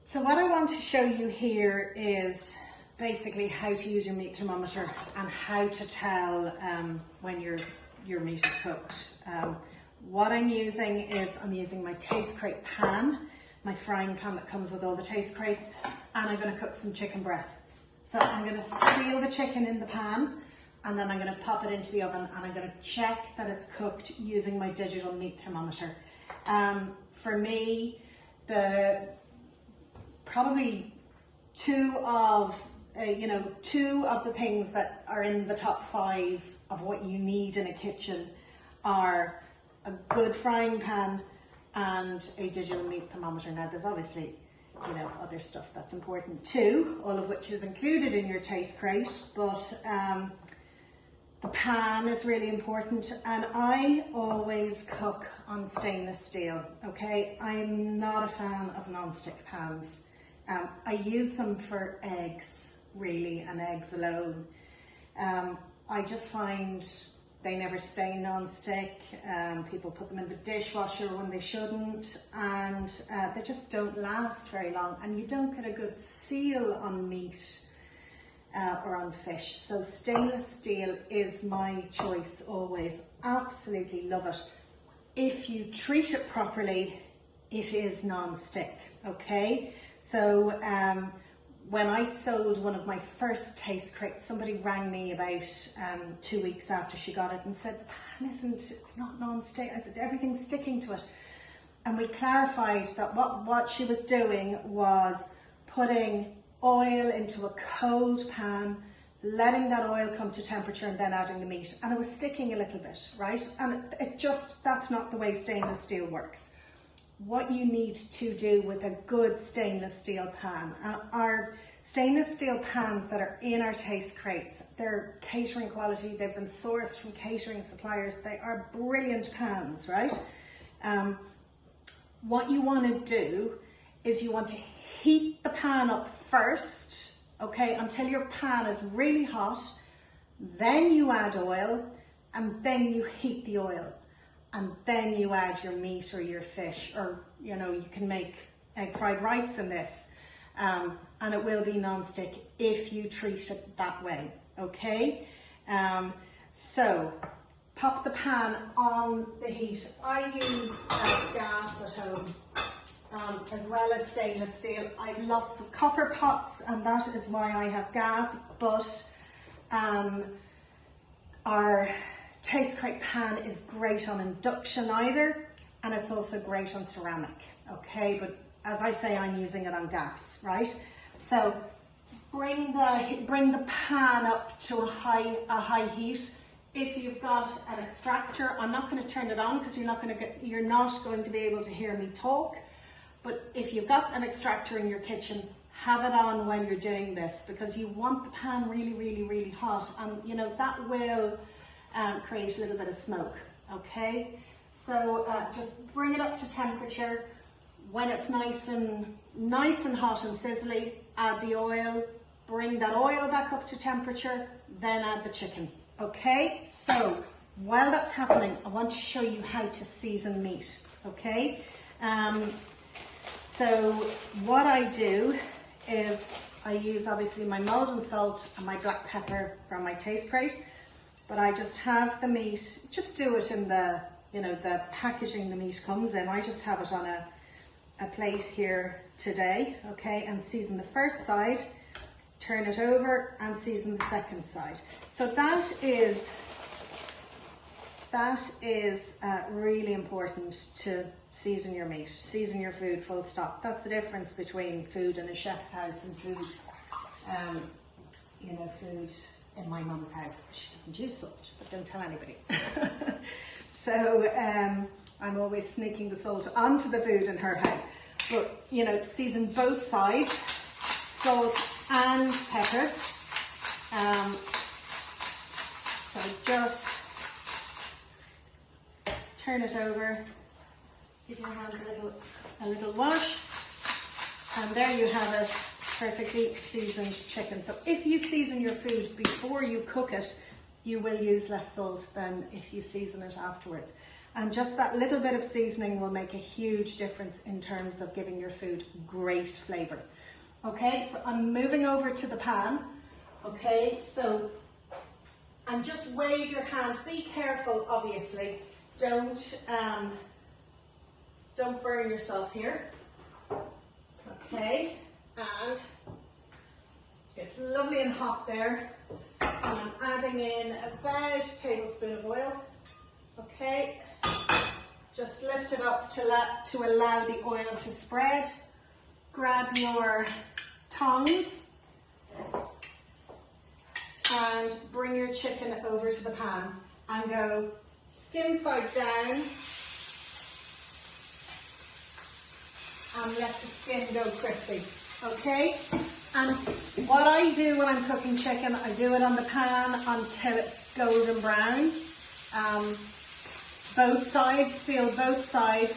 So what I want to show you here is basically how to use your meat thermometer and how to tell when your meat is cooked. What I'm using is I'm using my taste crate pan, my frying pan that comes with all the taste crates, and I'm going to cook some chicken breasts. So I'm going to seal the chicken in the pan, and then I'm going to pop it into the oven, and I'm going to check that it's cooked using my digital meat thermometer. For me, probably two of the things that are in the top 5 of what you need in a kitchen are a good frying pan and a digital meat thermometer. Now there's obviously other stuff that's important too, all of which is included in your taste crate, but the pan is really important, and I always cook on stainless steel. Okay, I'm not a fan of non-stick pans. I use them for eggs, really, and eggs alone. I just find they never stay non-stick. People put them in the dishwasher when they shouldn't, and they just don't last very long, and you don't get a good seal on meat or on fish. So stainless steel is my choice always. Absolutely love it. If you treat it properly, it is non-stick, okay? So when I sold one of my first taste crates, somebody rang me about 2 weeks after she got it and said, the pan it's not non-stick, everything's sticking to it. And we clarified that what she was doing was putting oil into a cold pan, letting that oil come to temperature, and then adding the meat, and it was sticking a little bit, right? And that's not the way stainless steel works. What you need to do with a good stainless steel pan, our stainless steel pans that are in our taste crates, they're catering quality, they've been sourced from catering suppliers, they are brilliant pans, right? What you want to do is you want to heat the pan up first, okay, until your pan is really hot, then you add oil, and then you heat the oil. And then you add your meat or your fish, or you can make egg fried rice in this, and it will be non-stick if you treat it that way, okay? So pop the pan on the heat. I use gas at home as well as stainless steel. I have lots of copper pots, and that is why I have gas, but our taste crate pan is great on induction either, and it's also great on ceramic, okay? But as I say, I'm using it on gas, right? So bring the pan up to a high heat. If you've got an extractor, I'm not going to turn it on because you're not going to be able to hear me talk. But if you've got an extractor in your kitchen, have it on when you're doing this, because you want the pan really, really, really hot, and that will create a little bit of smoke, okay? So just bring it up to temperature. When it's nice and hot and sizzly, add the oil, bring that oil back up to temperature, then add the chicken, okay? So while that's happening, I want to show you how to season meat, okay? So what I do is I use obviously my Maldon salt and my black pepper from my taste crate, but I just have the meat, just do it in the packaging the meat comes in. I just have it on a plate here today, okay, and season the first side, turn it over and season the second side. So that is really important, to season your meat, season your food, full stop. That's the difference between food in a chef's house and food, food in my mum's house. She doesn't use salt, but don't tell anybody. So I'm always sneaking the salt onto the food in her house. But season both sides, salt and pepper. So just turn it over, give your hands a little wash, and there you have it, perfectly seasoned chicken. So if you season your food before you cook it, you will use less salt than if you season it afterwards. And just that little bit of seasoning will make a huge difference in terms of giving your food great flavour. Okay, so I'm moving over to the pan. Okay, so, and just wave your hand. Be careful, obviously. Don't burn yourself here. Okay, and it's lovely and hot there. And I'm adding in about a tablespoon of oil. Okay, just lift it up to allow the oil to spread. Grab your tongs and bring your chicken over to the pan and go skin side down and let the skin go crispy. Okay, and what I do when I'm cooking chicken, I do it on the pan until it's golden brown. Both sides, seal both sides,